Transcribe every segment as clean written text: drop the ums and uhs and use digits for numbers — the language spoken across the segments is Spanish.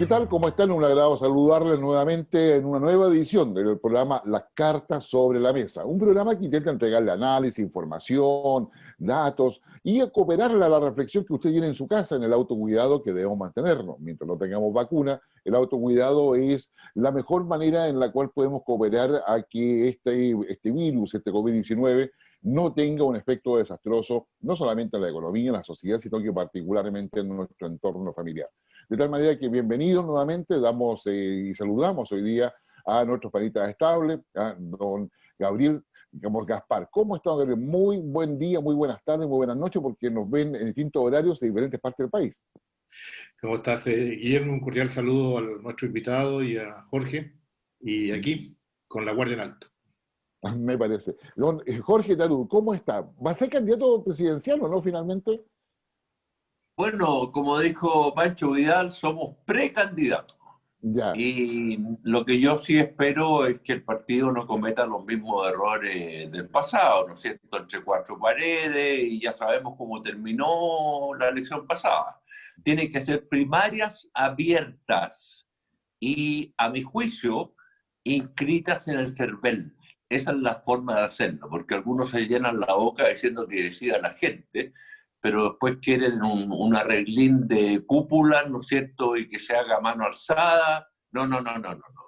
¿Qué tal? ¿Cómo están? Un agrado saludarles nuevamente en una nueva edición del programa Las Cartas sobre la Mesa. Un programa que intenta entregarle análisis, información, datos y a cooperarle a la reflexión que usted tiene en su casa en el autocuidado que debemos mantenernos. Mientras no tengamos vacuna, el autocuidado es la mejor manera en la cual podemos cooperar a que este virus, este COVID-19, no tenga un efecto desastroso, no solamente en la economía, en la sociedad, sino que particularmente en nuestro entorno familiar. De tal manera que bienvenidos nuevamente, damos y saludamos hoy día a nuestros panistas estables, a don Gabriel, digamos, Gaspar. ¿Cómo está, don Gabriel? Muy buen día, muy buenas tardes, muy buenas noches, porque nos ven en distintos horarios de diferentes partes del país. ¿Cómo estás, Guillermo? Un cordial saludo a nuestro invitado y a Jorge. Y aquí, con la guardia en alto. Me parece. Don Jorge Tarú, ¿cómo está? ¿Va a ser candidato presidencial o no finalmente? Bueno, como dijo Pancho Vidal, somos precandidatos. Ya. Y lo que yo sí espero es que el partido no cometa los mismos errores del pasado, ¿no es cierto? Entre cuatro paredes, y ya sabemos cómo terminó la elección pasada. Tienen que ser primarias abiertas y, a mi juicio, inscritas en el CERVEL. Esa es la forma de hacerlo, porque algunos se llenan la boca diciendo que decida la gente, pero después quieren un arreglín de cúpula, ¿no es cierto?, y que se haga a mano alzada. No,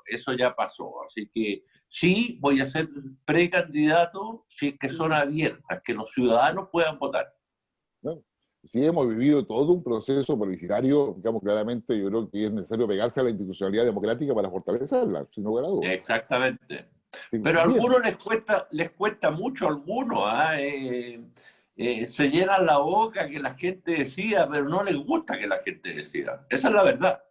eso ya pasó. Así que sí, voy a ser precandidato si es que son abiertas, que los ciudadanos puedan votar. ¿No? Sí, hemos vivido todo un proceso publicitario, digamos, claramente yo creo que es necesario pegarse a la institucionalidad democrática para fortalecerla, sin lugar a dudas. Exactamente. Sí, Pero a bien. algunos les cuesta mucho, a algunos, se llenan la boca que la gente decida, pero no les gusta que la gente decida. Esa es la verdad.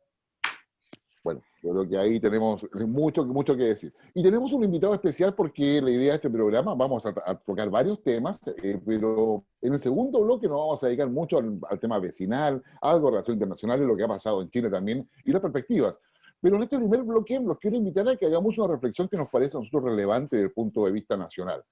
Bueno, yo creo que ahí tenemos mucho que decir. Y tenemos un invitado especial porque la idea de este programa, vamos a tocar varios temas, pero en el segundo bloque nos vamos a dedicar mucho al tema vecinal, algo de relaciones internacionales, lo que ha pasado en Chile también, y las perspectivas. Pero en este primer bloque los quiero invitar a que hagamos una reflexión que nos parece a nosotros relevante desde el punto de vista nacional.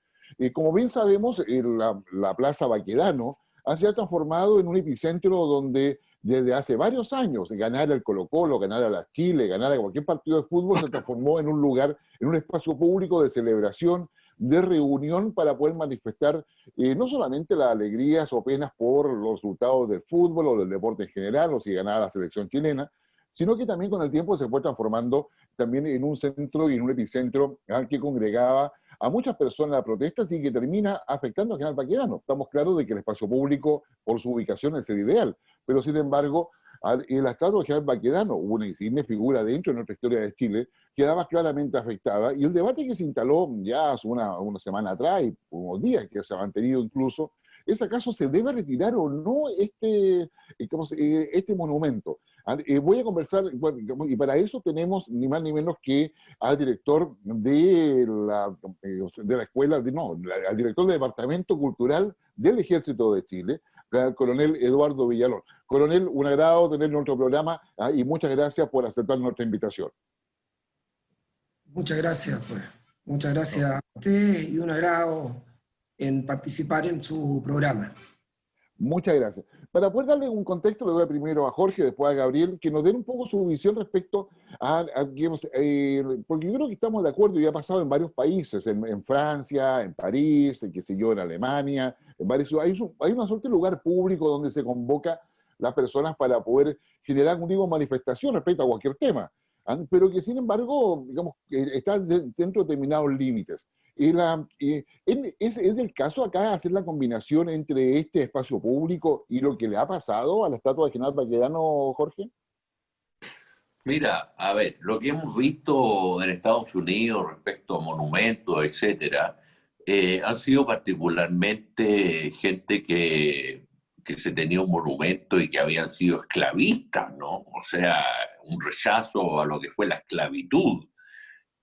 Como bien sabemos, la Plaza Baquedano se ha transformado en un epicentro donde desde hace varios años ganar el Colo-Colo, ganar a la Chile, ganar a cualquier partido de fútbol se transformó en un lugar, en un espacio público de celebración, de reunión para poder manifestar no solamente las alegrías o penas por los resultados del fútbol o del deporte en general, o si ganaba la selección chilena, sino que también con el tiempo se fue transformando también en un centro y en un epicentro que congregaba a muchas personas a protestas y que termina afectando a General Baquedano. Estamos claros de que el espacio público, por su ubicación, es el ideal, pero sin embargo, la estatua de General Baquedano, una insigne figura dentro de nuestra historia de Chile, quedaba claramente afectada, y el debate que se instaló ya hace una semana atrás, y unos días que se ha mantenido incluso, es acaso se debe retirar o no este monumento. Voy a conversar, bueno, y para eso tenemos ni más ni menos que al director de la escuela, al director del Departamento Cultural del Ejército de Chile, al coronel Eduardo Villalón. Coronel, un agrado tener nuestro programa y muchas gracias por aceptar nuestra invitación. Muchas gracias, pues. Muchas gracias a usted y un agrado en participar en su programa. Muchas gracias. Para poder darle un contexto, le voy primero a Jorge, después a Gabriel, que nos den un poco su visión respecto digamos, porque yo creo que estamos de acuerdo y ha pasado en varios países, en Francia, en París, qué sé yo, en Alemania, en varios, hay una suerte de lugar público donde se convoca las personas para poder generar algún tipo de manifestación respecto a cualquier tema, pero que sin embargo, digamos, está dentro de determinados límites. ¿Es del caso acá hacer la combinación entre este espacio público y lo que le ha pasado a la estatua de General Baquedano, Jorge? Mira, a ver, lo que hemos visto en Estados Unidos respecto a monumentos, etcétera, han sido particularmente gente que se tenía un monumento y que habían sido esclavistas, ¿no? O sea, un rechazo a lo que fue la esclavitud.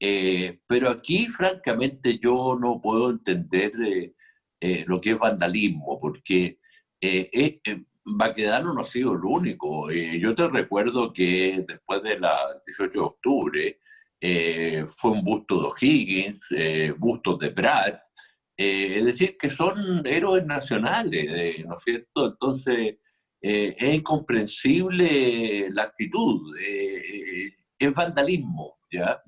Pero aquí, francamente, yo no puedo entender lo que es vandalismo, porque Baquedano no ha sido el único. Yo te recuerdo que después de la 18 de octubre fue un busto de O'Higgins, bustos de Prat, es decir, que son héroes nacionales, ¿no es cierto? Entonces, es incomprensible la actitud, es vandalismo, ¿ya?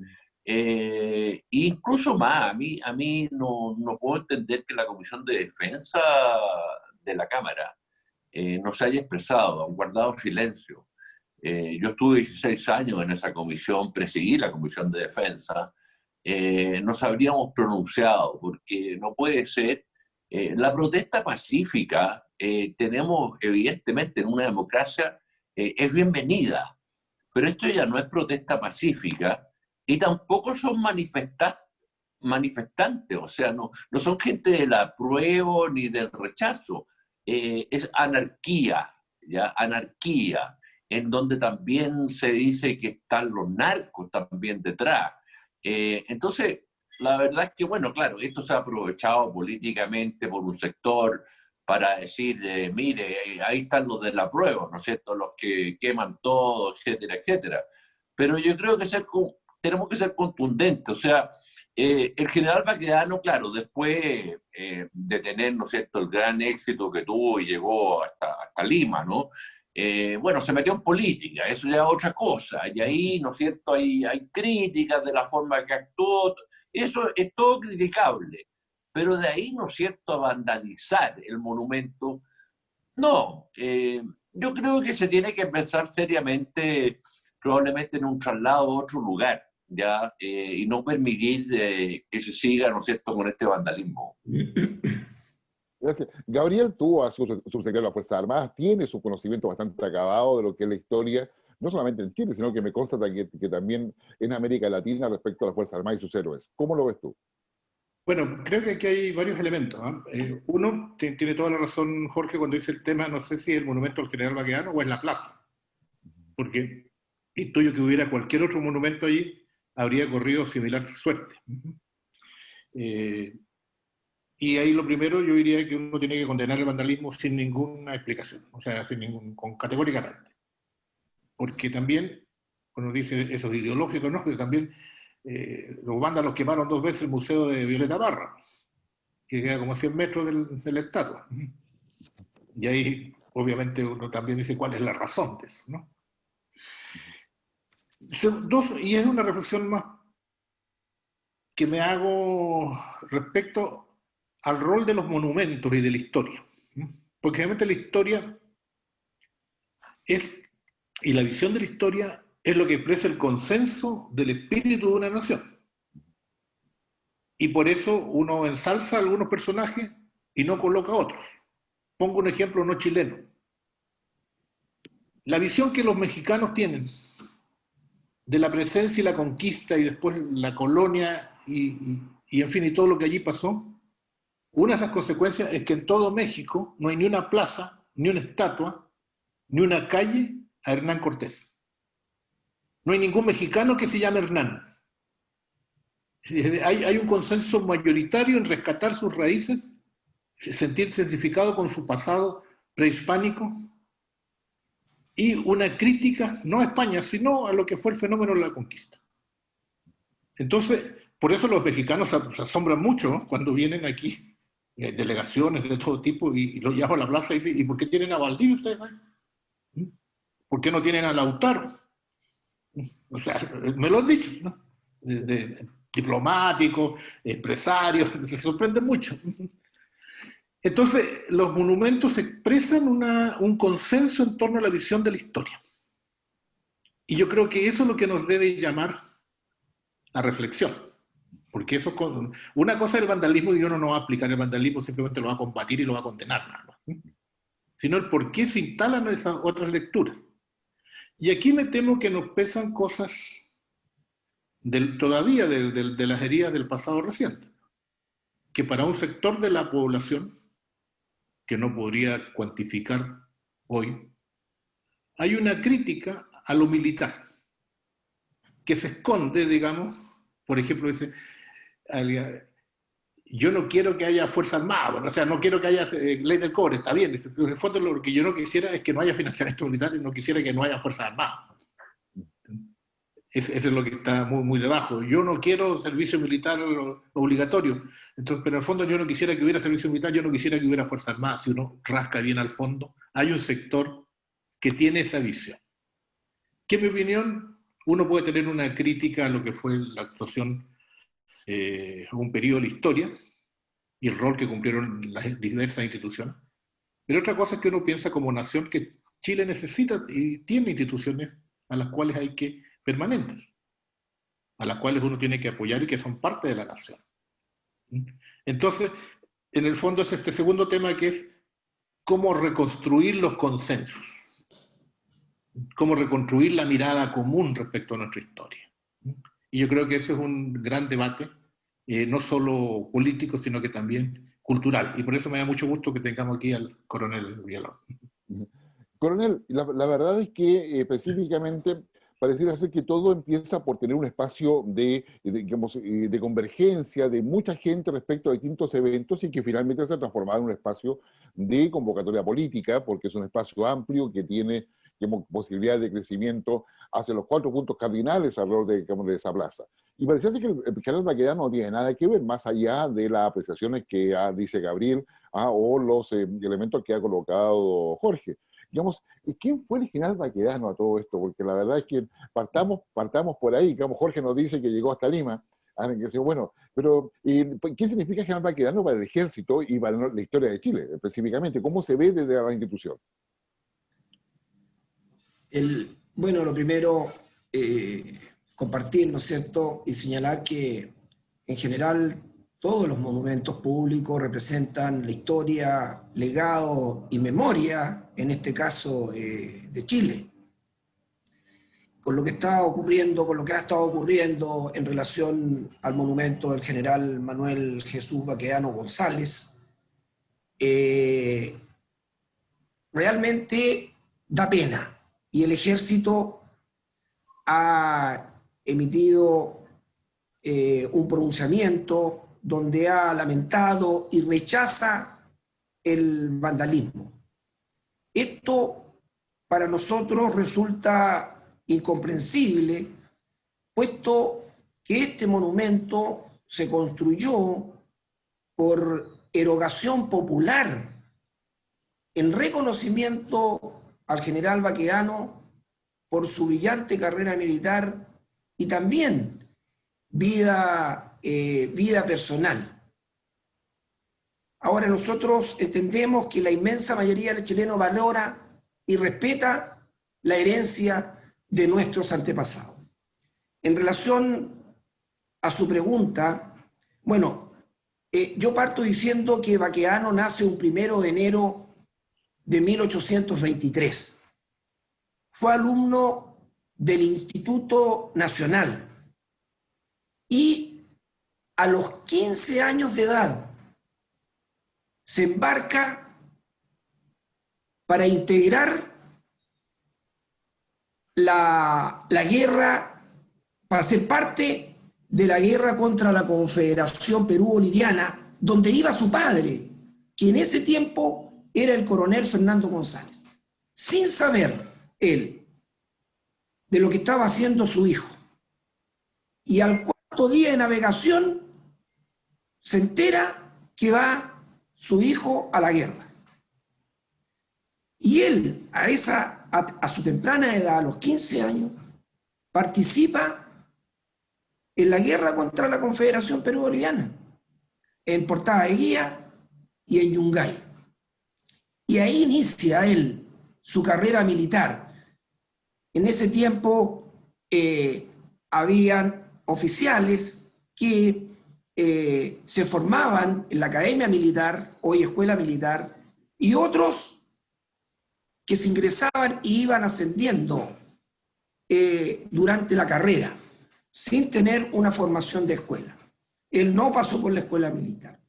Incluso más, a mí no puedo entender que la Comisión de Defensa de la Cámara no se haya expresado, han guardado silencio. Yo estuve 16 años en esa comisión, presidí la Comisión de Defensa, nos habríamos pronunciado, porque no puede ser. La protesta pacífica, tenemos evidentemente en una democracia, es bienvenida, pero esto ya no es protesta pacífica y tampoco son manifestantes, o sea, no son gente del apruebo ni del rechazo, es anarquía, ¿ya? Anarquía, en donde también se dice que están los narcos también detrás. Entonces, la verdad es que, bueno, claro, esto se ha aprovechado políticamente por un sector para decir, mire, ahí están los del apruebo, ¿no es cierto?, los que queman todo, etcétera, etcétera. Pero yo creo que tenemos que ser contundentes, o sea, el general Baquedano, claro, después de tener, ¿no es cierto?, el gran éxito que tuvo y llegó hasta Lima, ¿no?, bueno, se metió en política, eso ya es otra cosa, y ahí, ¿no es cierto?, hay críticas de la forma que actuó, eso es todo criticable, pero de ahí, ¿no es cierto?, a vandalizar el monumento, no, yo creo que se tiene que pensar seriamente, probablemente en un traslado a otro lugar, ¿ya? Y no permitir que se siga, ¿no es cierto?, con este vandalismo. Gracias. Gabriel, tú, a subsecretario de las Fuerzas Armadas, tiene su conocimiento bastante acabado de lo que es la historia, no solamente en Chile, sino que me consta que también en América Latina respecto a las Fuerzas Armadas y sus héroes. ¿Cómo lo ves tú? Bueno, creo que aquí hay varios elementos, ¿eh? Uno, tiene toda la razón Jorge cuando dice el tema, no sé si es el monumento al general Baquedano o es la plaza, porque intuyo que hubiera cualquier otro monumento allí, habría corrido similar suerte. Y ahí lo primero yo diría que uno tiene que condenar el vandalismo sin ninguna explicación, o sea, categóricamente. Porque también, uno dice eso es ideológico, ¿no? Pero también los vándalos quemaron 2 veces el museo de Violeta Parra, que queda como a 100 metros de la estatua. Y ahí, obviamente, uno también dice cuál es la razón de eso, ¿no? Y es una reflexión más que me hago respecto al rol de los monumentos y de la historia. Porque realmente la historia y la visión de la historia es lo que expresa el consenso del espíritu de una nación. Y por eso uno ensalza a algunos personajes y no coloca a otros. Pongo un ejemplo no chileno. La visión que los mexicanos tienen de la presencia y la conquista y después la colonia y en fin, y todo lo que allí pasó, una de esas consecuencias es que en todo México no hay ni una plaza, ni una estatua, ni una calle a Hernán Cortés. No hay ningún mexicano que se llame Hernán. Hay un consenso mayoritario en rescatar sus raíces, sentirse identificado con su pasado prehispánico y una crítica no a España, sino a lo que fue el fenómeno de la conquista. Entonces, por eso los mexicanos se asombran mucho, ¿no?, cuando vienen aquí delegaciones de todo tipo y los llaman a la plaza y dicen, ¿y por qué tienen a Valdivia ustedes? ¿Por qué no tienen a Lautaro? O sea, me lo han dicho, ¿no? Diplomáticos, empresarios, se sorprenden mucho. Entonces, los monumentos expresan un consenso en torno a la visión de la historia. Y yo creo que eso es lo que nos debe llamar a reflexión. Porque eso, una cosa es el vandalismo y uno no va a aplicar el vandalismo, simplemente lo va a combatir y lo va a condenar, nada más, ¿sí? Sino el por qué se instalan esas otras lecturas. Y aquí me temo que nos pesan cosas todavía de las heridas del pasado reciente, que para un sector de la población, que no podría cuantificar hoy, hay una crítica a lo militar, que se esconde, digamos, por ejemplo, dice, yo no quiero que haya Fuerza Armada, bueno, o sea, no quiero que haya ley del cobre, está bien, pero en el fondo lo que yo no quisiera es que no haya financiamiento militar y no quisiera que no haya Fuerza Armada. Eso es lo que está muy, muy debajo. Yo no quiero servicio militar obligatorio, entonces, pero en el fondo yo no quisiera que hubiera servicio militar, yo no quisiera que hubiera Fuerza Armada. Si uno rasca bien al fondo, hay un sector que tiene esa visión. Que en mi opinión, uno puede tener una crítica a lo que fue la actuación un periodo de la historia y el rol que cumplieron las diversas instituciones. Pero otra cosa es que uno piensa como nación que Chile necesita y tiene instituciones a las cuales hay que permanentes, a las cuales uno tiene que apoyar y que son parte de la nación. Entonces, en el fondo es este segundo tema que es cómo reconstruir los consensos, cómo reconstruir la mirada común respecto a nuestra historia. Y yo creo que ese es un gran debate, no solo político, sino que también cultural. Y por eso me da mucho gusto que tengamos aquí al coronel Villalón. Coronel, la verdad es que específicamente pareciera ser que todo empieza por tener un espacio digamos, de convergencia de mucha gente respecto a distintos eventos y que finalmente se ha transformado en un espacio de convocatoria política, porque es un espacio amplio que tiene, digamos, posibilidades de crecimiento hacia los 4 puntos cardinales alrededor de esa plaza. Y pareciera ser que el general Baquedano no tiene nada que ver, más allá de las apreciaciones que dice Gabriel o los elementos que ha colocado Jorge. Digamos, ¿quién fue el general Baquedano a todo esto? Porque la verdad es que partamos por ahí. Digamos, Jorge nos dice que llegó hasta Lima. Bueno, pero ¿qué significa general Baquedano para el ejército y para la historia de Chile específicamente? ¿Cómo se ve desde la institución? Bueno, lo primero, compartir, ¿no es cierto?, y señalar que en general todos los monumentos públicos representan la historia, legado y memoria, en este caso de Chile. Con lo que está ocurriendo, con lo que ha estado ocurriendo en relación al monumento del general Manuel Jesús Baquedano González, realmente da pena. Y el ejército ha emitido un pronunciamiento donde ha lamentado y rechaza el vandalismo. Esto para nosotros resulta incomprensible, puesto que este monumento se construyó por erogación popular en reconocimiento al general Baquedano por su brillante carrera militar y también vida personal. Ahora nosotros entendemos que la inmensa mayoría del chileno valora y respeta la herencia de nuestros antepasados. En relación a su pregunta, bueno, yo parto diciendo que Baquedano nace un 1 de enero de 1823. Fue alumno del Instituto Nacional y a los 15 años de edad se embarca para integrar la guerra, para ser parte de la guerra contra la Confederación Perú-Boliviana, donde iba su padre, que en ese tiempo era el coronel Fernando González, sin saber él de lo que estaba haciendo su hijo. Y al 4º día de navegación se entera que va su hijo a la guerra. Y él, a su temprana edad, a los 15 años, participa en la guerra contra la Confederación Perú-Boliviana, en Portada de Guía y en Yungay. Y ahí inicia él su carrera militar. En ese tiempo habían oficiales que se formaban en la Academia Militar, hoy Escuela Militar, y otros que se ingresaban y iban ascendiendo durante la carrera, sin tener una formación de escuela. Él no pasó por la escuela militar.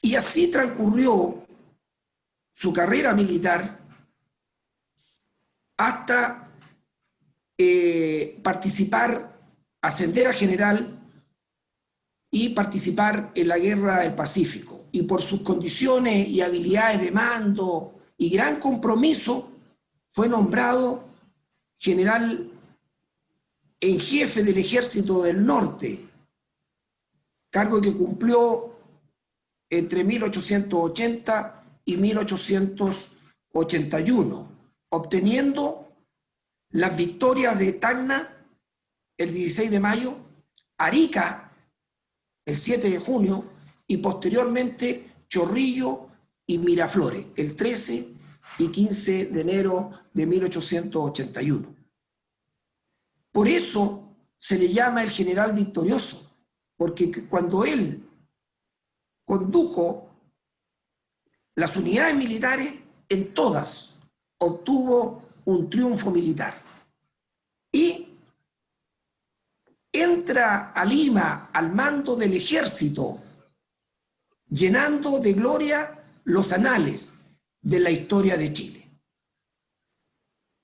Y así transcurrió su carrera militar hasta participar, ascender a general y participar en la Guerra del Pacífico. Y por sus condiciones y habilidades de mando y gran compromiso, fue nombrado general en jefe del Ejército del Norte, cargo que cumplió entre 1880 y 1881, obteniendo las victorias de Tacna el 16 de mayo, Arica el 7 de junio y posteriormente Chorrillo y Miraflores el 13 y 15 de enero de 1881. Por eso se le llama el general victorioso, porque cuando él condujo las unidades militares, en todas obtuvo un triunfo militar. Y entra a Lima al mando del ejército, llenando de gloria los anales de la historia de Chile.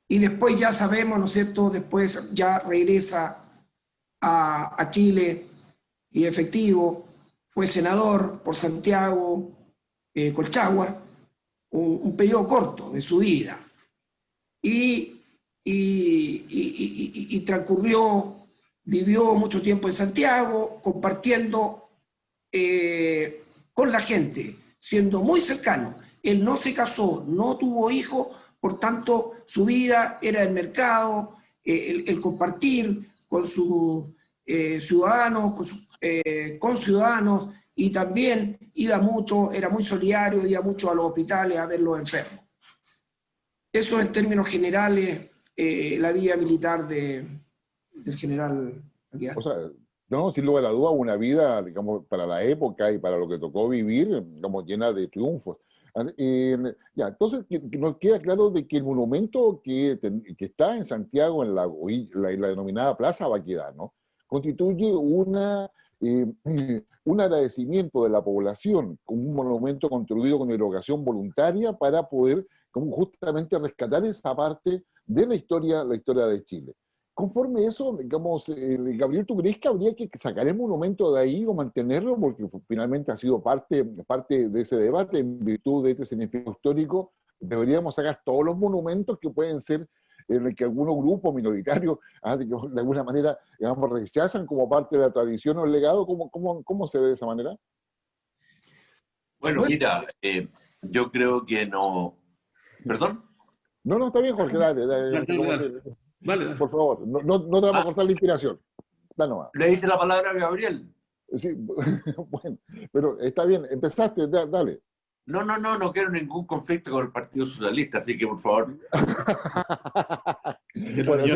Y después ya sabemos, ¿no es cierto?, después ya regresa a Chile y efectivo, fue senador por Santiago, Colchagua, un periodo corto de su vida. Y transcurrió, vivió mucho tiempo en Santiago, compartiendo con la gente, siendo muy cercano. Él no se casó, no tuvo hijos, por tanto su vida era el mercado, el compartir con sus ciudadanos, con ciudadanos, y también iba mucho, era muy solidario, iba mucho a los hospitales a ver los enfermos. Eso en términos generales, la vida militar del general Aguiar. O sea, no, sin lugar a duda, una vida, digamos, para la época y para lo que tocó vivir, digamos, llena de triunfos. Ya, entonces nos queda claro de que el monumento que está en Santiago, en la denominada Plaza Baquedano, ¿no?, constituye un agradecimiento de la población, como un monumento construido con erogación voluntaria para poder como justamente rescatar esa parte de la historia de Chile. Conforme eso, digamos, Gabriel, ¿tú crees que habría que sacar el monumento de ahí o mantenerlo? Porque finalmente ha sido parte de ese debate, en virtud de este significado histórico. Deberíamos sacar todos los monumentos que pueden ser en el que algunos grupos minoritarios de alguna manera, digamos, rechazan como parte de la tradición o el legado. ¿Cómo se ve de esa manera? Bueno, mira, yo creo que no... ¿Perdón? No, está bien, Jorge, dale. Vale. Por favor, no te vamos a cortar la inspiración. Dale nomás. ¿Le diste la palabra a Gabriel? Sí, bueno, pero está bien, empezaste, dale. No quiero ningún conflicto con el Partido Socialista, así que por favor. Bueno, yo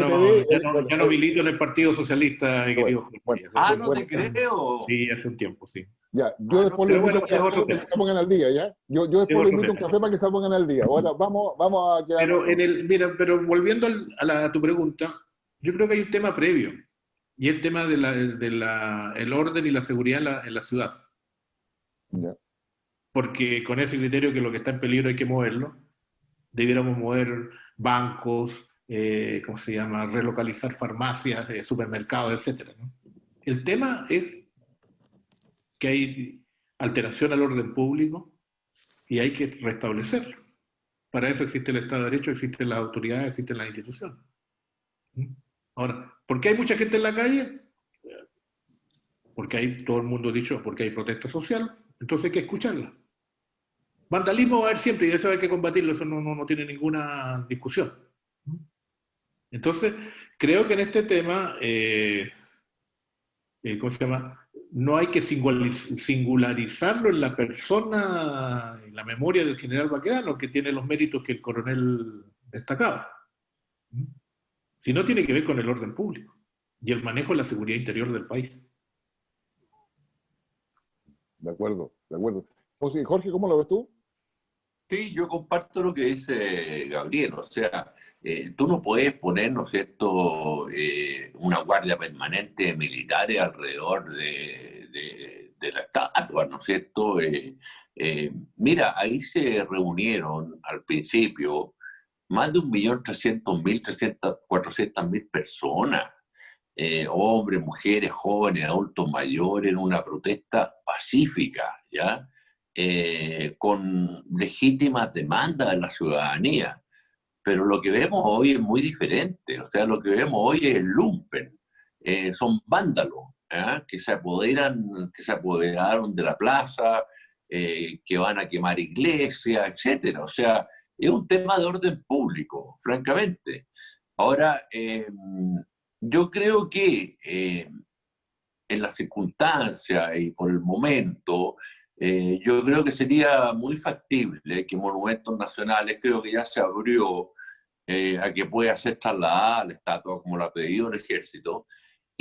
no milito en el Partido Socialista, mi querido Jorge. No te creo. Sí, hace un tiempo, sí. Ya, yo después le invito a que se pongan al día, ¿ya? Yo después le invito a un café para que se pongan al día. Ahora vamos a quedar... Pero volviendo a tu pregunta, yo creo que hay un tema previo, y el tema el orden y la seguridad en la ciudad. Ya. Porque con ese criterio que lo que está en peligro hay que moverlo, debiéramos mover bancos, ¿cómo se llama?, relocalizar farmacias, supermercados, etc., ¿no? El tema es que hay alteración al orden público y hay que restablecerlo. Para eso existe el Estado de Derecho, existen las autoridades, existen las instituciones. Ahora, ¿por qué hay mucha gente en la calle? Porque todo el mundo ha dicho, porque hay protesta social, entonces hay que escucharla. Vandalismo va a haber siempre y eso hay que combatirlo, eso no tiene ninguna discusión. Entonces, creo que en este tema, ¿cómo se llama?, no hay que singularizarlo en la persona, en la memoria del general Baquedano, que tiene los méritos que el coronel destacaba. Sino tiene que ver con el orden público y el manejo de la seguridad interior del país. De acuerdo. Jorge, ¿cómo lo ves tú? Sí, yo comparto lo que dice Gabriel. O sea, tú no puedes poner, ¿no es cierto?, una guardia permanente de militares alrededor de la estatua, ¿no es cierto? Mira, ahí se reunieron al principio más de 1.300.000, 400.000 personas, hombres, mujeres, jóvenes, adultos mayores, en una protesta pacífica, ¿ya? Con legítimas demandas de la ciudadanía. Pero lo que vemos hoy es muy diferente. O sea, lo que vemos hoy es el lumpen. Son vándalos, que se apoderaron de la plaza, que van a quemar iglesias, etcétera. O sea, es un tema de orden público, francamente. Ahora, yo creo que en las circunstancias y por el momento, yo creo que sería muy factible que Monumentos Nacionales, creo que ya se abrió a que pueda ser trasladada la estatua como la ha pedido el Ejército.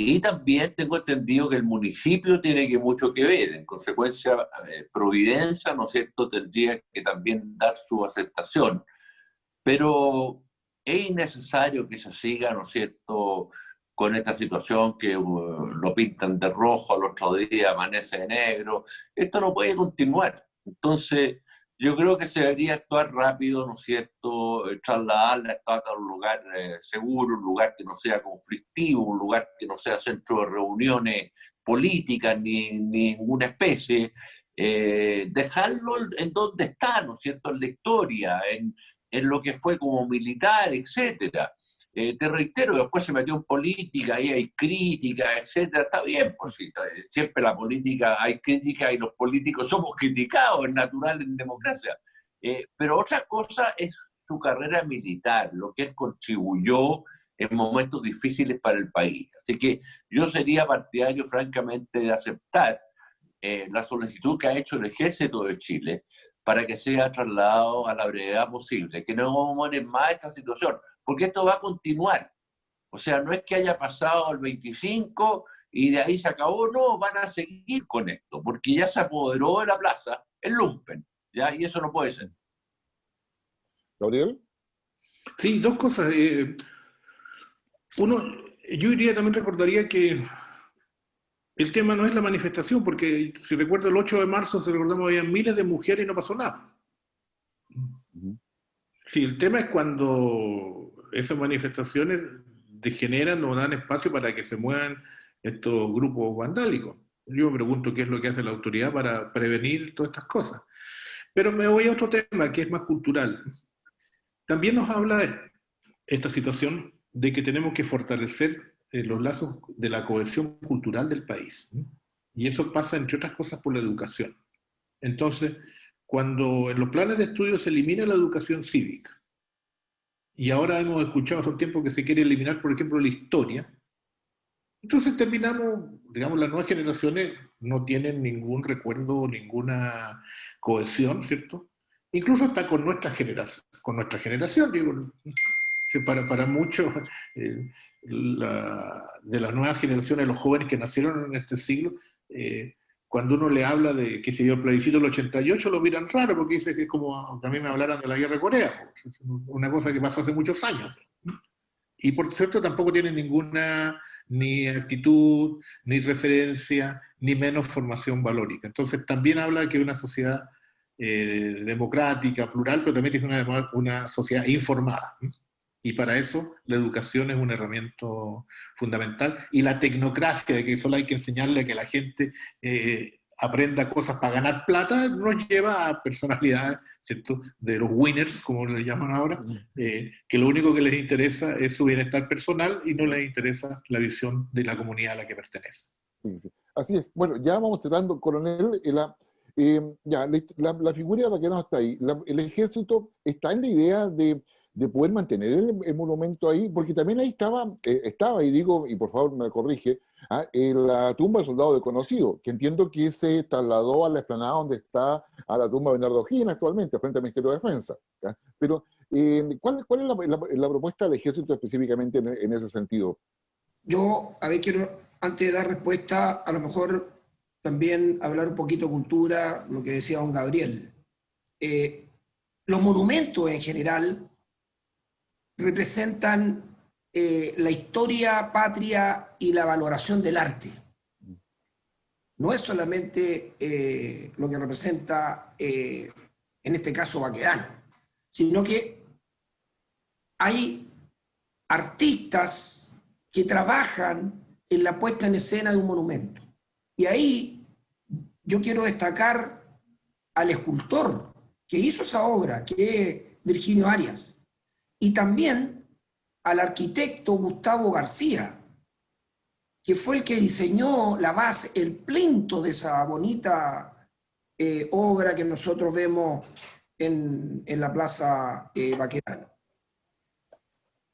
Y también tengo entendido que el municipio tiene mucho que ver. En consecuencia, Providencia, ¿no es cierto?, tendría que también dar su aceptación. Pero es innecesario que se siga, ¿no es cierto?, con esta situación que lo pintan de rojo, al otro día amanece de negro. Esto no puede continuar. Entonces, yo creo que se debería actuar rápido, ¿no es cierto?, trasladar la estatua a un lugar seguro, un lugar que no sea conflictivo, un lugar que no sea centro de reuniones políticas ni ninguna especie, dejarlo en donde está, ¿no es cierto?, en la historia, en lo que fue como militar, etcétera. Te reitero, después se metió en política, ahí hay críticas, etcétera. Está bien, pues sí, siempre la política hay críticas y los políticos somos criticados, es natural en democracia. Pero otra cosa es su carrera militar, lo que él contribuyó en momentos difíciles para el país. Así que yo sería partidario, francamente, de aceptar la solicitud que ha hecho el Ejército de Chile para que sea trasladado a la brevedad posible, que no demore más esta situación, porque esto va a continuar. O sea, no es que haya pasado el 25 y de ahí se acabó, no, van a seguir con esto, porque ya se apoderó de la plaza el lumpen, ¿ya? Y eso no puede ser. ¿Gabriel? Sí, dos cosas. Uno, yo también recordaría que el tema no es la manifestación, porque si recuerdo el 8 de marzo, si recordamos, había miles de mujeres y no pasó nada. Sí, el tema es cuando esas manifestaciones degeneran o dan espacio para que se muevan estos grupos vandálicos. Yo me pregunto qué es lo que hace la autoridad para prevenir todas estas cosas. Pero me voy a otro tema que es más cultural. También nos habla esta situación de que tenemos que fortalecer los lazos de la cohesión cultural del país. Y eso pasa, entre otras cosas, por la educación. Entonces, cuando en los planes de estudio se elimina la educación cívica, y ahora hemos escuchado hace un tiempo que se quiere eliminar, por ejemplo, la historia, entonces terminamos, digamos, las nuevas generaciones no tienen ningún recuerdo, ninguna cohesión, ¿cierto? Incluso hasta con nuestra generación, digo, para muchos de las nuevas generaciones, los jóvenes que nacieron en este siglo, cuando uno le habla de que se dio el plebiscito del 88, lo miran raro porque dice que es como que a mí me hablaran de la guerra de Corea, es una cosa que pasó hace muchos años. Y por cierto tampoco tienen ninguna ni actitud, ni referencia, ni menos formación valórica. Entonces también habla de que es una sociedad democrática, plural, pero también es una sociedad informada. Y para eso la educación es una herramienta fundamental. Y la tecnocracia, de que solo hay que enseñarle a que la gente aprenda cosas para ganar plata, nos lleva a personalidades, ¿cierto?, de los winners, como le llaman ahora, que lo único que les interesa es su bienestar personal y no les interesa la visión de la comunidad a la que pertenece. Sí, sí. Así es. Bueno, ya vamos cerrando, coronel. La figura de no está ahí. El ejército está en la idea de poder mantener el monumento ahí, porque también ahí estaba, y digo, y por favor me corrige, la tumba del soldado desconocido, que entiendo que se trasladó a la explanada donde está a la tumba de Bernardo O'Higgins actualmente, frente al Ministerio de Defensa. ¿Ya? Pero, ¿cuál es la propuesta del ejército específicamente en ese sentido? Yo, quiero, antes de dar respuesta, a lo mejor también hablar un poquito de cultura, lo que decía don Gabriel. Los monumentos en general representan la historia, patria y la valoración del arte. No es solamente lo que representa, en este caso, Baquedano, sino que hay artistas que trabajan en la puesta en escena de un monumento. Y ahí yo quiero destacar al escultor que hizo esa obra, que es Virginio Arias, y también al arquitecto Gustavo García, que fue el que diseñó la base, el plinto de esa bonita obra que nosotros vemos en la Plaza Baquedano.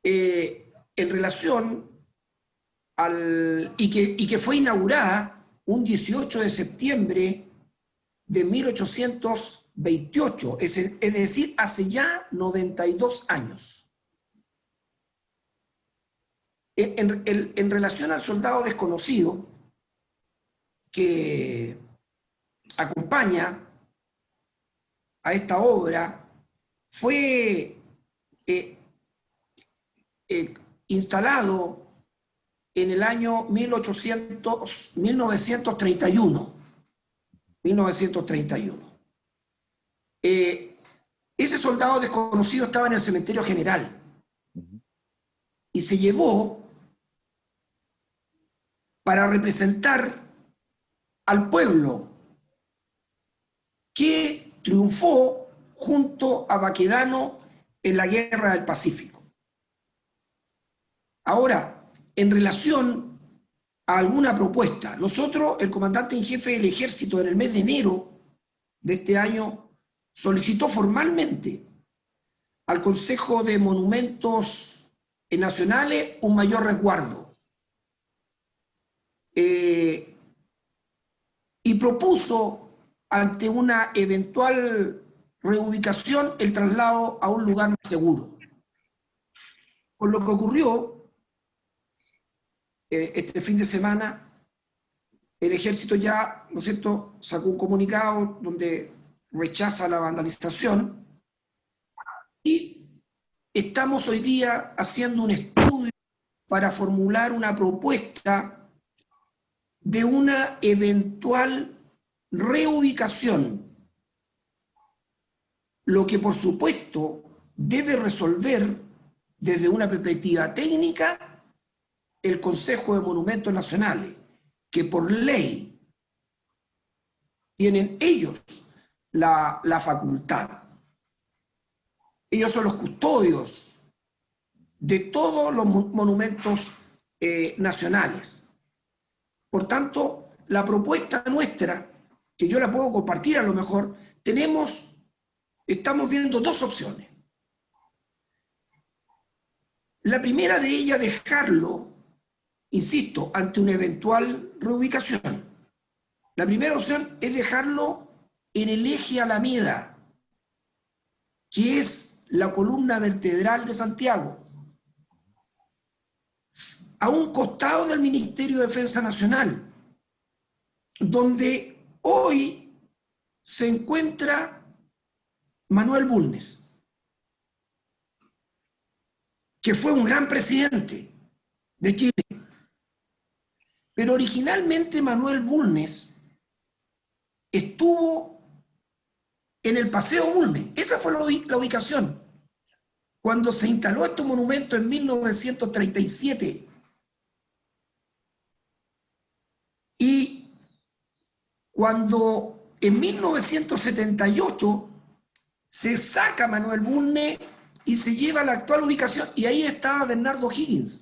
En relación y que fue inaugurada un 18 de septiembre de 1828, es decir, hace ya 92 años. En relación al soldado desconocido que acompaña a esta obra, fue instalado en el año 1931. Ese soldado desconocido estaba en el cementerio general y se llevó para representar al pueblo que triunfó junto a Baquedano en la Guerra del Pacífico. Ahora, en relación a alguna propuesta, nosotros, el comandante en jefe del ejército, en el mes de enero de este año, solicitó formalmente al Consejo de Monumentos Nacionales un mayor resguardo y propuso, ante una eventual reubicación, el traslado a un lugar más seguro. Con lo que ocurrió este fin de semana, el ejército ya, ¿no es cierto?, sacó un comunicado donde rechaza la vandalización y estamos hoy día haciendo un estudio para formular una propuesta de una eventual reubicación, lo que por supuesto debe resolver desde una perspectiva técnica el Consejo de Monumentos Nacionales, que por ley tienen ellos la facultad. Ellos son los custodios de todos los monumentos nacionales. Por tanto, la propuesta nuestra, que yo la puedo compartir a lo mejor, estamos viendo dos opciones. La primera de ellas, dejarlo, insisto, ante una eventual reubicación. La primera opción es dejarlo en el eje Alameda, que es la columna vertebral de Santiago, a un costado del Ministerio de Defensa Nacional, donde hoy se encuentra Manuel Bulnes, que fue un gran presidente de Chile. Pero originalmente Manuel Bulnes estuvo en el Paseo Bulnes. Esa fue la ubicación. Cuando se instaló este monumento en 1937. Y cuando en 1978 se saca Manuel Bulnes y se lleva a la actual ubicación, y ahí estaba Bernardo Higgins.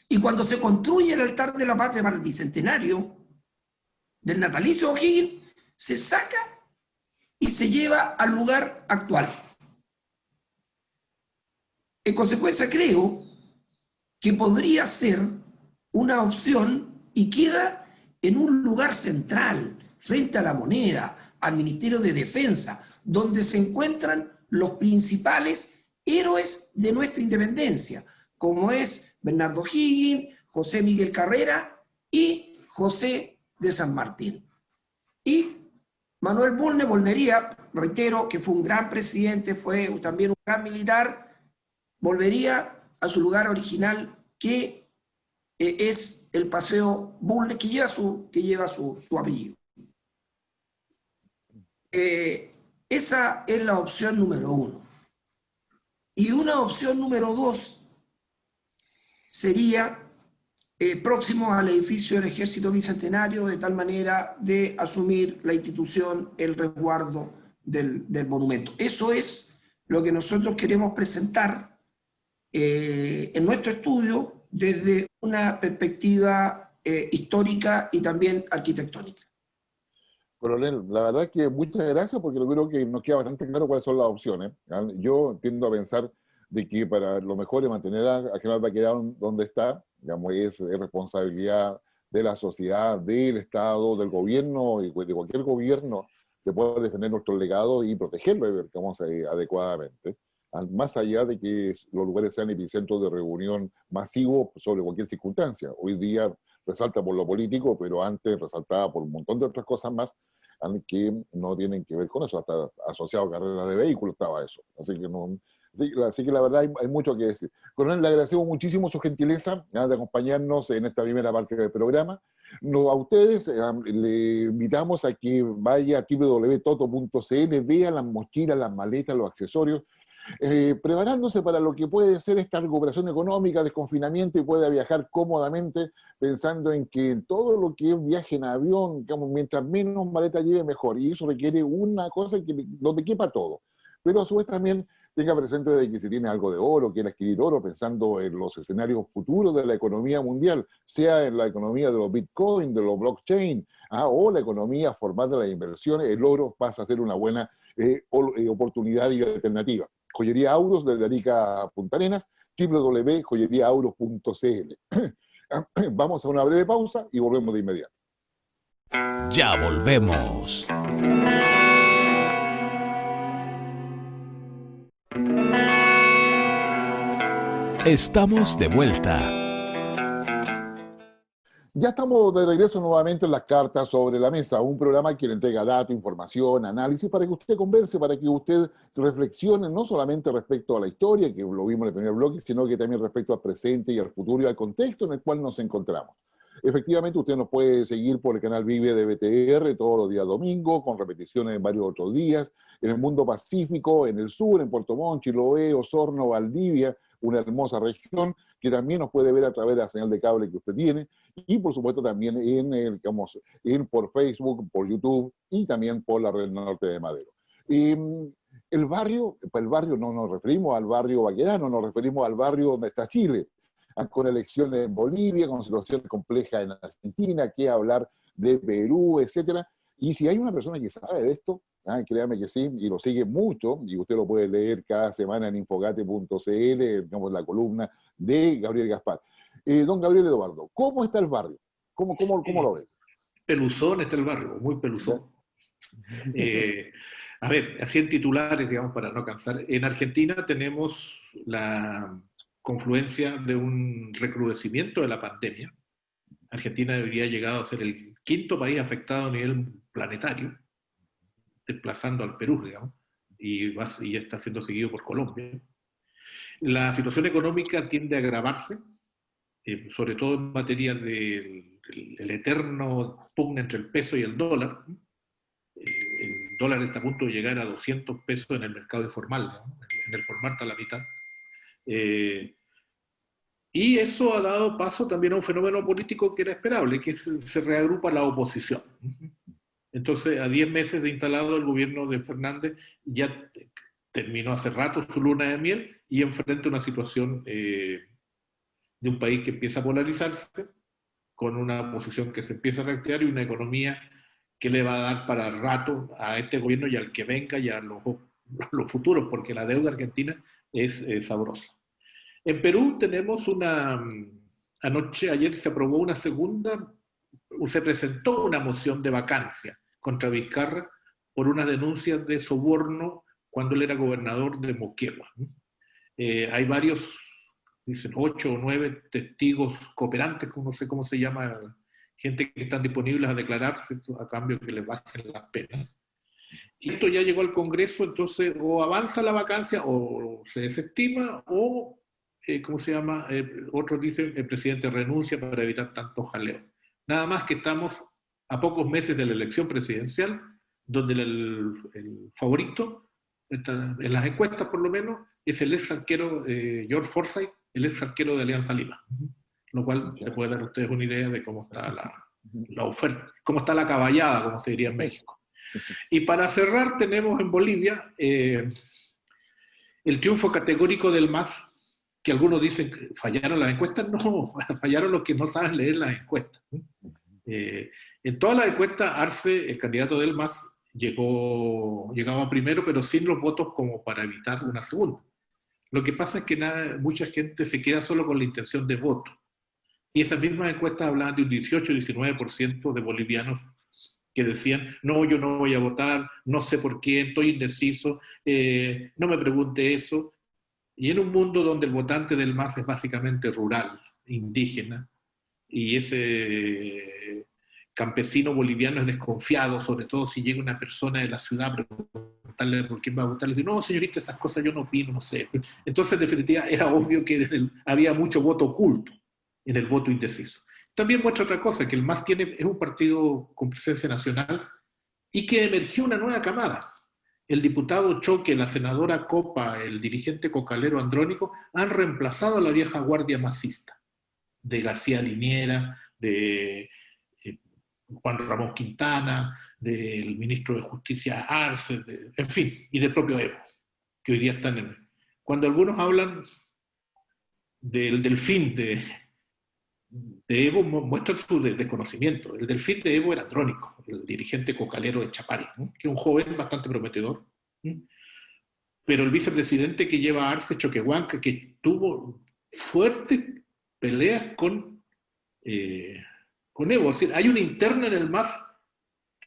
Y cuando se construye el altar de la patria para el bicentenario del natalicio de O'Higgins, se saca y se lleva al lugar actual. En consecuencia, creo que podría ser una opción y queda en un lugar central, frente a la Moneda, al Ministerio de Defensa, donde se encuentran los principales héroes de nuestra independencia, como es Bernardo Higgins, José Miguel Carrera y José de San Martín. Y Manuel Bulnes volvería, reitero que fue un gran presidente, fue también un gran militar, volvería a su lugar original, que es el Paseo Bulnes, que lleva su apellido. Esa es la opción número uno. Y una opción número dos sería próximo al edificio del Ejército Bicentenario, de tal manera de asumir la institución el resguardo del monumento. Eso es lo que nosotros queremos presentar en nuestro estudio desde una perspectiva histórica y también arquitectónica. Coronel, la verdad que muchas gracias porque yo creo que nos queda bastante claro cuáles son las opciones. Yo tiendo a pensar de que para lo mejor es mantener a General Baquedano donde está, digamos, es responsabilidad de la sociedad, del Estado, del gobierno y de cualquier gobierno de poder defender nuestro legado y protegerlo, digamos, adecuadamente. Más allá de que los lugares sean epicentros de reunión masivo sobre cualquier circunstancia. Hoy día resalta por lo político, pero antes resaltaba por un montón de otras cosas más que no tienen que ver con eso, hasta asociado a carreras de vehículos estaba eso. Así que, no, así que la verdad hay mucho que decir. Coronel, le agradecemos muchísimo su gentileza de acompañarnos en esta primera parte del programa. No, a ustedes le invitamos a que vaya a www.toto.cl, vea las mochilas, las maletas, los accesorios, preparándose para lo que puede ser esta recuperación económica, desconfinamiento y pueda viajar cómodamente pensando en que todo lo que es viaje en avión, digamos, mientras menos maleta lleve mejor, y eso requiere una cosa donde quepa todo. Pero a su vez también tenga presente de que si tiene algo de oro, quiere adquirir oro, pensando en los escenarios futuros de la economía mundial, sea en la economía de los bitcoins, de los blockchain, o la economía formal de las inversiones, el oro pasa a ser una buena oportunidad y alternativa. Joyería Auros desde Arica a Punta Arenas, www.joyeriaauros.cl. Vamos a una breve pausa y volvemos de inmediato. Ya volvemos. Estamos de vuelta. Ya estamos de regreso nuevamente en las cartas sobre la mesa, un programa que le entrega datos, información, análisis, para que usted converse, para que usted reflexione, no solamente respecto a la historia, que lo vimos en el primer bloque, sino que también respecto al presente y al futuro y al contexto en el cual nos encontramos. Efectivamente, usted nos puede seguir por el canal Vive de BTR todos los días domingos, con repeticiones en varios otros días, en el mundo pacífico, en el sur, en Puerto Montt, Chiloé, Osorno, Valdivia, una hermosa región, que también nos puede ver a través de la señal de cable que usted tiene, y por supuesto también por Facebook, por YouTube y también por la red norte de Madero. El barrio no nos referimos al barrio Baquedano, nos referimos al barrio donde está Chile, con elecciones en Bolivia, con situaciones complejas en Argentina, que hablar de Perú, etcétera. Y si hay una persona que sabe de esto, créame que sí, y lo sigue mucho, y usted lo puede leer cada semana en infogate.cl, digamos, la columna de Gabriel Gaspar. Don Gabriel Eduardo, ¿cómo está el barrio? ¿Cómo lo ves? Peluzón está el barrio, muy peluzón. A ver, así en titulares, digamos, para no cansar. En Argentina tenemos la confluencia de un recrudecimiento de la pandemia. Argentina debería llegar a ser el quinto país afectado a nivel planetario, desplazando al Perú, digamos, y ya está siendo seguido por Colombia. La situación económica tiende a agravarse, sobre todo en materia del eterno pugna entre el peso y el dólar. El dólar está a punto de llegar a 200 pesos en el mercado informal, ¿no? En el formal está a la mitad. Y eso ha dado paso también a un fenómeno político que era esperable, que se reagrupa la oposición. Entonces, a 10 meses de instalado el gobierno de Fernández, ya terminó hace rato su luna de miel y enfrenta una situación de un país que empieza a polarizarse, con una oposición que se empieza a reactivar y una economía que le va a dar para rato a este gobierno y al que venga y a los futuros, porque la deuda argentina es sabrosa. En Perú tenemos ayer se aprobó se presentó una moción de vacancia contra Vizcarra por unas denuncias de soborno cuando él era gobernador de Moquegua. Hay varios, dicen 8 o 9 testigos cooperantes, no sé cómo se llama, gente que están disponibles a declararse a cambio que les bajen las penas. Y esto ya llegó al Congreso, entonces o avanza la vacancia o se desestima o, ¿cómo se llama? Otros dicen el presidente renuncia para evitar tanto jaleo. Nada más que estamos a pocos meses de la elección presidencial, donde el favorito, en las encuestas por lo menos, es el ex arquero George Forsyth, el ex arquero de Alianza Lima. Lo cual le puede dar a ustedes una idea de cómo está la oferta, cómo está la caballada, como se diría en México. Y para cerrar tenemos en Bolivia el triunfo categórico del MAS, que algunos dicen que fallaron las encuestas. No, fallaron los que no saben leer las encuestas. En toda la encuesta, Arce, el candidato del MAS, llegaba primero, pero sin los votos como para evitar una segunda. Lo que pasa es que mucha gente se queda solo con la intención de voto. Y esas mismas encuestas hablaban de un 18-19% de bolivianos que decían, no, yo no voy a votar, no sé por quién, estoy indeciso, no me pregunte eso. Y en un mundo donde el votante del MAS es básicamente rural, indígena, y ese campesino boliviano es desconfiado, sobre todo si llega una persona de la ciudad a preguntarle por quién va a votar, le dice, no, señorita, esas cosas yo no opino, no sé. Entonces, en definitiva, era obvio que había mucho voto oculto en el voto indeciso. También muestra otra cosa, que el MAS es un partido con presencia nacional y que emergió una nueva camada. El diputado Choque, la senadora Copa, el dirigente cocalero Andrónico, han reemplazado a la vieja guardia masista, de García Liniera, de Juan Ramón Quintana, del ministro de Justicia Arce, en fin, y del propio Evo, que hoy día están en... Cuando algunos hablan del delfín de Evo, muestran su desconocimiento. El delfín de Evo era Andrónico, el dirigente cocalero de Chapari, ¿no? Que es un joven bastante prometedor. ¿No? Pero el vicepresidente que lleva a Arce, Choquehuanca, que tuvo fuertes peleas con Evo. Es decir, hay una interna en el MAS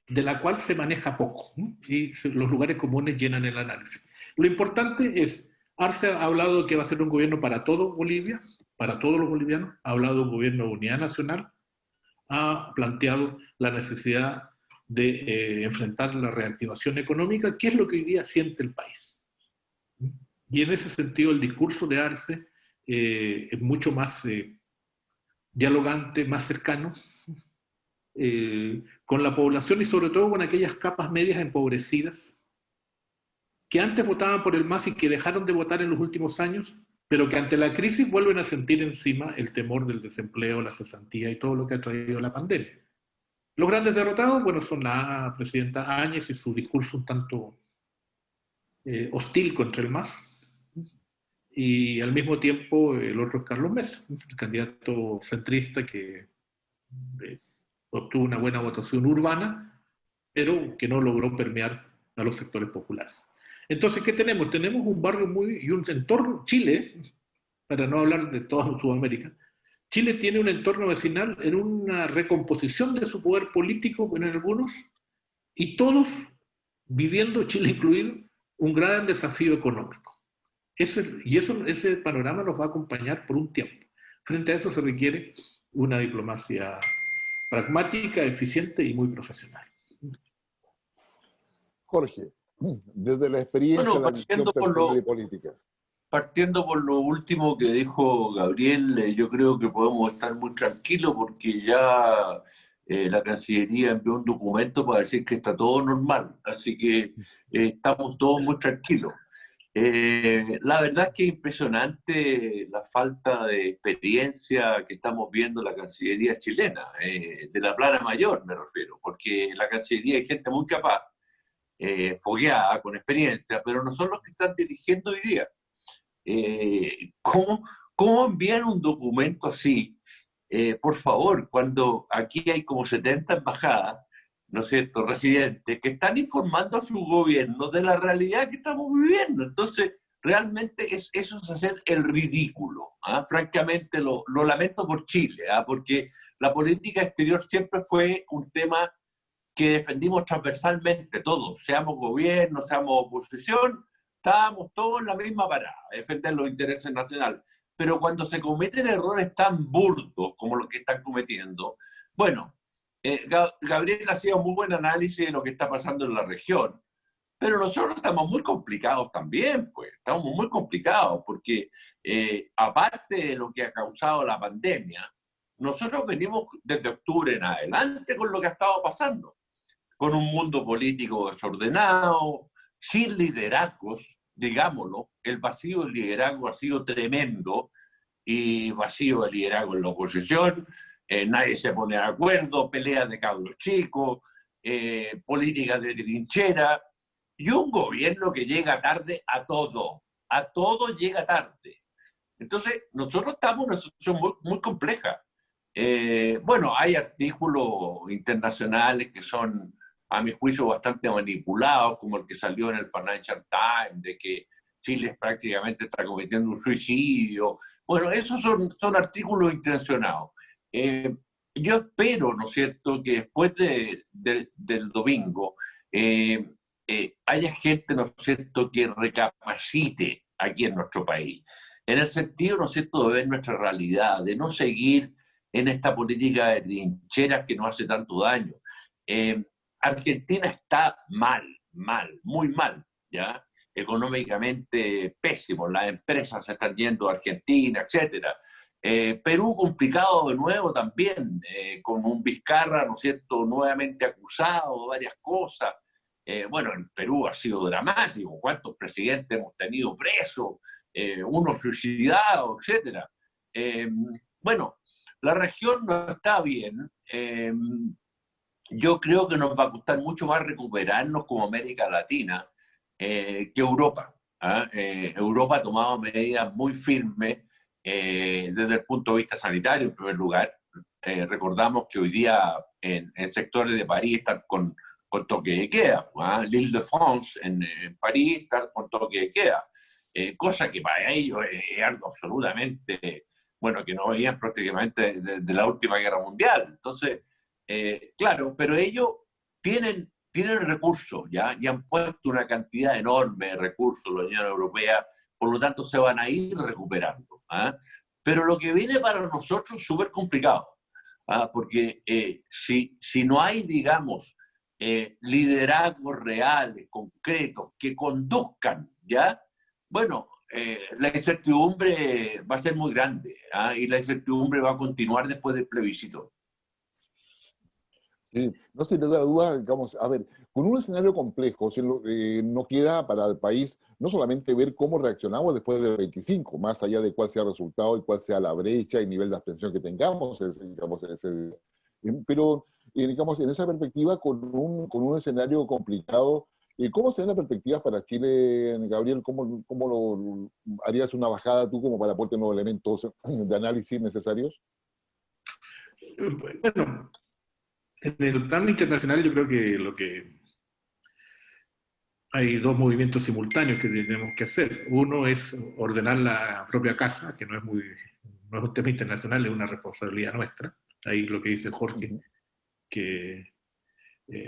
de la cual se maneja poco, ¿no? Y los lugares comunes llenan el análisis. Lo importante es, Arce ha hablado de que va a ser un gobierno para todo Bolivia, para todos los bolivianos, ha hablado de un gobierno de unidad nacional, ha planteado la necesidad de enfrentar la reactivación económica, que es lo que hoy día siente el país. Y en ese sentido el discurso de Arce es mucho más dialogante, más cercano con la población y sobre todo con aquellas capas medias empobrecidas que antes votaban por el MAS y que dejaron de votar en los últimos años, pero que ante la crisis vuelven a sentir encima el temor del desempleo, la cesantía y todo lo que ha traído la pandemia. Los grandes derrotados, bueno, son la presidenta Áñez y su discurso un tanto hostil contra el MAS, y al mismo tiempo el otro es Carlos Mesa, el candidato centrista que obtuvo una buena votación urbana, pero que no logró permear a los sectores populares. Entonces, ¿qué tenemos? Tenemos un barrio y un entorno, Chile, para no hablar de toda Sudamérica, Chile tiene un entorno vecinal en una recomposición de su poder político, bueno, en algunos, y todos viviendo, Chile incluido, un gran desafío económico. Ese panorama nos va a acompañar por un tiempo. Frente a eso se requiere una diplomacia pragmática, eficiente y muy profesional. Jorge, desde la experiencia Bueno, de la visión personal y política. Partiendo por lo último que dijo Gabriel, yo creo que podemos estar muy tranquilos porque ya la Cancillería envió un documento para decir que está todo normal, así que estamos todos muy tranquilos. La verdad es que es impresionante la falta de experiencia que estamos viendo en la Cancillería chilena, de la plana mayor me refiero, porque en la Cancillería hay gente muy capaz, fogueada, con experiencia, pero no son los que están dirigiendo hoy día. ¿Cómo envían un documento así? Por favor, cuando aquí hay como 70 embajadas, ¿no es cierto?, residentes, que están informando a su gobierno de la realidad que estamos viviendo. Entonces, realmente eso es hacer el ridículo. ¿Ah? Francamente, lo lamento por Chile, ¿ah? Porque la política exterior siempre fue un tema que defendimos transversalmente todos, seamos gobierno, seamos oposición, estábamos todos en la misma parada, defender los intereses nacionales. Pero cuando se cometen errores tan burdos como los que están cometiendo, bueno, Gabriel hacía un muy buen análisis de lo que está pasando en la región, pero nosotros estamos muy complicados también, pues, estamos muy complicados, porque aparte de lo que ha causado la pandemia, nosotros venimos desde octubre en adelante con lo que ha estado pasando, con un mundo político desordenado, sin liderazgos, digámoslo, el vacío de liderazgo ha sido tremendo, y vacío de liderazgo en la oposición, nadie se pone de acuerdo, peleas de cabros chicos, políticas de trinchera, y un gobierno que llega tarde a todo llega tarde. Entonces, nosotros estamos en una situación muy, muy compleja. Bueno, hay artículos internacionales que son, a mi juicio, bastante manipulados, como el que salió en el Financial Times, de que Chile prácticamente está cometiendo un suicidio. Bueno, esos son artículos intencionados. Yo espero, ¿no es cierto?, que después del domingo haya gente, ¿no es cierto?, que recapacite aquí en nuestro país, en el sentido, ¿no es cierto?, de ver nuestra realidad, de no seguir en esta política de trincheras que nos hace tanto daño. Argentina está mal, muy mal, ¿ya? Económicamente pésimo, las empresas se están yendo a Argentina, etcétera. Perú complicado de nuevo también, con un Vizcarra, ¿no es cierto?, nuevamente acusado de varias cosas. Bueno, en Perú ha sido dramático, cuántos presidentes hemos tenido presos, unos suicidados, etcétera. Bueno, la región no está bien. Yo creo que nos va a costar mucho más recuperarnos como América Latina que Europa. Europa ha tomado medidas muy firmes desde el punto de vista sanitario, en primer lugar. Recordamos que hoy día en sectores de París están con toque de queda. L'Île-de-France en París está con toque de queda. Cosa que para ellos es algo absolutamente, bueno, que no veían prácticamente de la última guerra mundial. Entonces, claro, pero ellos tienen recursos, ¿ya? Y han puesto una cantidad enorme de recursos la Unión Europea, por lo tanto se van a ir recuperando. Pero lo que viene para nosotros es súper complicado, porque si no hay, digamos, liderazgos reales, concretos, que conduzcan, ¿ya? Bueno, la incertidumbre va a ser muy grande, y la incertidumbre va a continuar después del plebiscito. Sí, no se te da duda, digamos, a ver, con un escenario complejo, no queda para el país no solamente ver cómo reaccionamos después del 25, más allá de cuál sea el resultado y cuál sea la brecha y nivel de abstención que tengamos, pero, digamos, en esa perspectiva, con un escenario complicado, ¿cómo serían las perspectivas para Chile, Gabriel? ¿Cómo lo harías una bajada tú como para aportar nuevos elementos de análisis necesarios? Bueno, en el plano internacional yo creo que hay dos movimientos simultáneos que tenemos que hacer. Uno es ordenar la propia casa, que no es un tema internacional, es una responsabilidad nuestra. Ahí lo que dice Jorge, que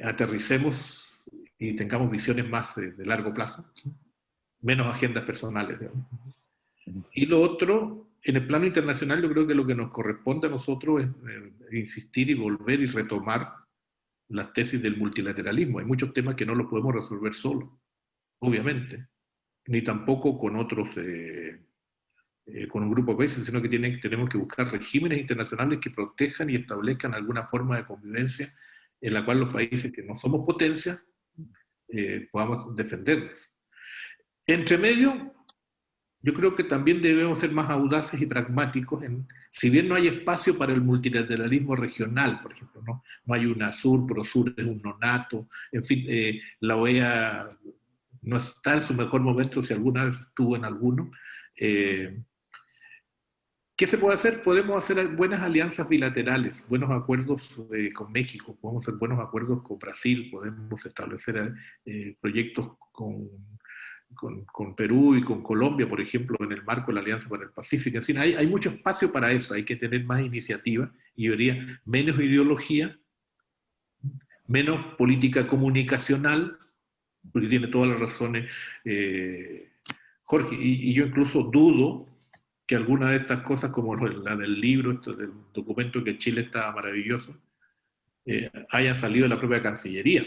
aterricemos y tengamos visiones más de largo plazo, menos agendas personales, digamos. Y lo otro, en el plano internacional, yo creo que lo que nos corresponde a nosotros es insistir y volver y retomar las tesis del multilateralismo. Hay muchos temas que no los podemos resolver solos, obviamente, ni tampoco con otros, con un grupo de países, sino que tenemos que buscar regímenes internacionales que protejan y establezcan alguna forma de convivencia en la cual los países que no somos potencias podamos defendernos. Entre medio, yo creo que también debemos ser más audaces y pragmáticos, si bien no hay espacio para el multilateralismo regional, por ejemplo, no hay UNASUR, PROSUR es un nonato, en fin, la OEA no está en su mejor momento, si alguna vez estuvo en alguno. ¿Qué se puede hacer? Podemos hacer buenas alianzas bilaterales, buenos acuerdos con México, podemos hacer buenos acuerdos con Brasil, podemos establecer proyectos con Perú y con Colombia, por ejemplo, en el marco de la Alianza para el Pacífico. Es decir, hay mucho espacio para eso, hay que tener más iniciativa y yo diría menos ideología, menos política comunicacional, porque tiene todas las razones Jorge, y yo incluso dudo que alguna de estas cosas, como la del libro, del documento que Chile está maravilloso, haya salido de la propia Cancillería.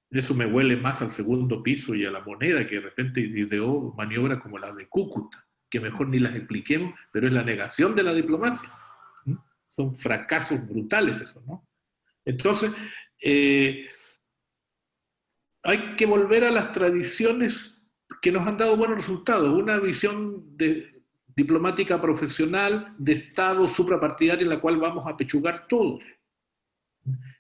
Eso me huele más al segundo piso y a la moneda, que de repente ideó maniobras como las de Cúcuta, que mejor ni las expliquemos, pero es la negación de la diplomacia. Son fracasos brutales eso, ¿no? Entonces, hay que volver a las tradiciones que nos han dado buenos resultados, una visión diplomática profesional, de Estado suprapartidario en la cual vamos a pechugar todos.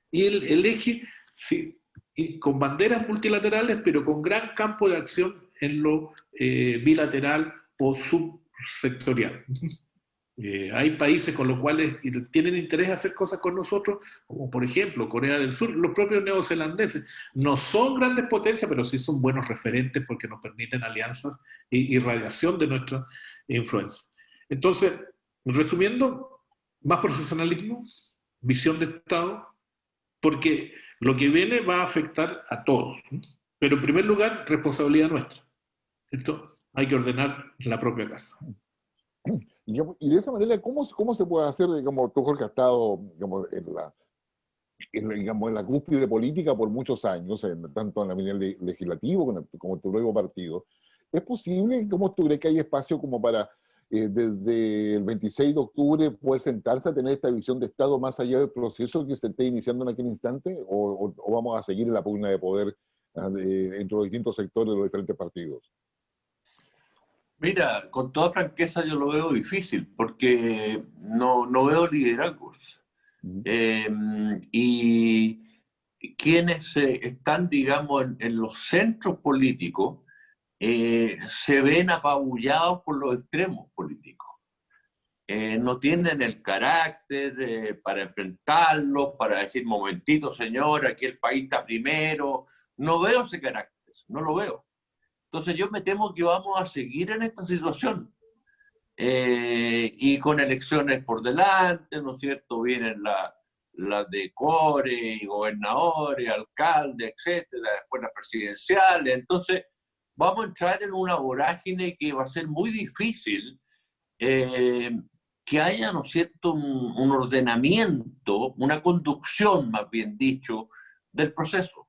Y el eje, sí, y con banderas multilaterales, pero con gran campo de acción en lo bilateral o subsectorial. Hay países con los cuales tienen interés en hacer cosas con nosotros, como por ejemplo Corea del Sur, los propios neozelandeses. No son grandes potencias, pero sí son buenos referentes porque nos permiten alianzas y irradiación de nuestra influencia. Entonces, resumiendo, más profesionalismo, visión de Estado, porque lo que viene va a afectar a todos, ¿no? Pero en primer lugar, responsabilidad nuestra, ¿cierto? Hay que ordenar la propia casa. Y de esa manera, ¿cómo se puede hacer, digamos, tú, Jorge, has estado, digamos, digamos, en la cúspide política por muchos años, tanto en la nivel legislativo como en tu nuevo partido? ¿Es posible, cómo tú crees que hay espacio como para, desde el 26 de octubre, poder sentarse a tener esta visión de Estado más allá del proceso que se esté iniciando en aquel instante? ¿O vamos a seguir en la pugna de poder entre los distintos sectores de los diferentes partidos? Mira, con toda franqueza yo lo veo difícil porque no veo liderazgos. Y quienes están, digamos, en los centros políticos se ven apabullados por los extremos políticos. No tienen el carácter para enfrentarlos, para decir, momentito, señor, aquí el país está primero. No veo ese carácter, no lo veo. Entonces yo me temo que vamos a seguir en esta situación. Y con elecciones por delante, ¿no es cierto? Vienen las de core, gobernadores, alcaldes, etcétera, después las presidenciales. Entonces vamos a entrar en una vorágine que va a ser muy difícil que haya, ¿no es cierto?, un ordenamiento, una conducción, más bien dicho, del proceso.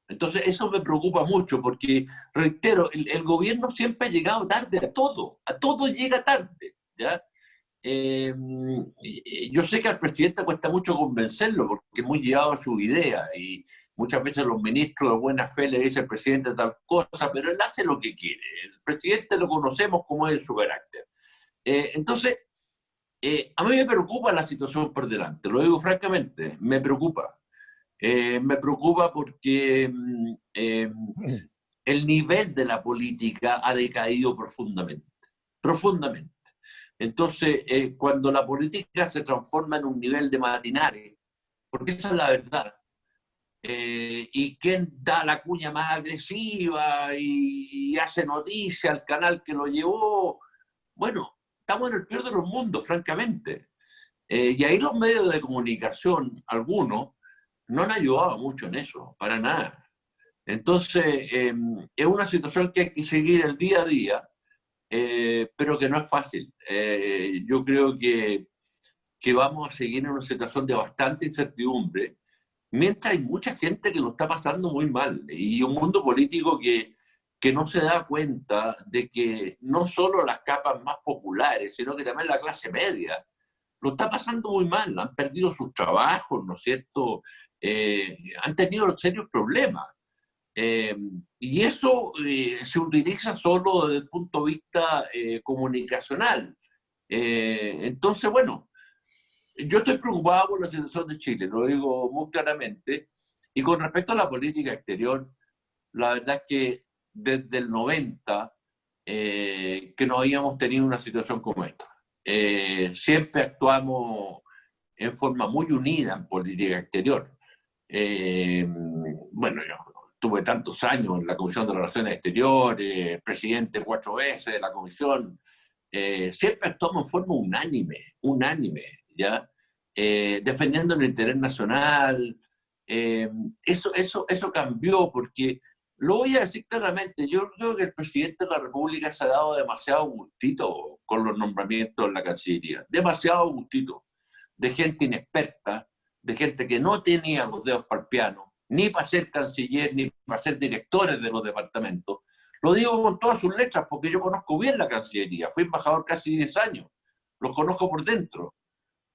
Entonces eso me preocupa mucho porque, reitero, el gobierno siempre ha llegado tarde a todo llega tarde, ¿ya? Yo sé que al presidente cuesta mucho convencerlo porque es muy llevado a su idea y muchas veces los ministros de buena fe le dicen al presidente tal cosa, pero él hace lo que quiere. El presidente lo conocemos como es su carácter. Entonces, a mí me preocupa la situación por delante, lo digo francamente, me preocupa. Me preocupa porque el nivel de la política ha decaído profundamente, profundamente. Entonces, cuando la política se transforma en un nivel de matinales, porque esa es la verdad, y quien da la cuña más agresiva y hace noticia al canal que lo llevó, bueno, estamos en el peor de los mundos, francamente. Y ahí los medios de comunicación, algunos, no han ayudado mucho en eso, para nada. Entonces, es una situación que hay que seguir el día a día, pero que no es fácil. Yo creo que vamos a seguir en una situación de bastante incertidumbre, mientras hay mucha gente que lo está pasando muy mal, y un mundo político que no se da cuenta de que no solo las capas más populares, sino que también la clase media lo está pasando muy mal, han perdido sus trabajos, ¿no es cierto? Han tenido serios problemas. Y eso se utiliza solo desde el punto de vista comunicacional. Entonces, bueno, yo estoy preocupado por la situación de Chile, lo digo muy claramente. Y con respecto a la política exterior, la verdad es que desde el 90 que no habíamos tenido una situación como esta. Siempre actuamos en forma muy unida en política exterior. Bueno, yo tuve tantos años en la Comisión de Relaciones Exteriores, presidente 4 veces de la Comisión, siempre actuamos en forma unánime, ¿ya? Defendiendo el interés nacional. Eso cambió porque, lo voy a decir claramente, yo creo que el presidente de la República se ha dado demasiado gustito con los nombramientos en la Cancillería, demasiado gustito, de gente inexperta, de gente que no tenía los dedos para el piano, ni para ser canciller, ni para ser directores de los departamentos. Lo digo con todas sus letras porque yo conozco bien la Cancillería, fui embajador casi 10 años, los conozco por dentro.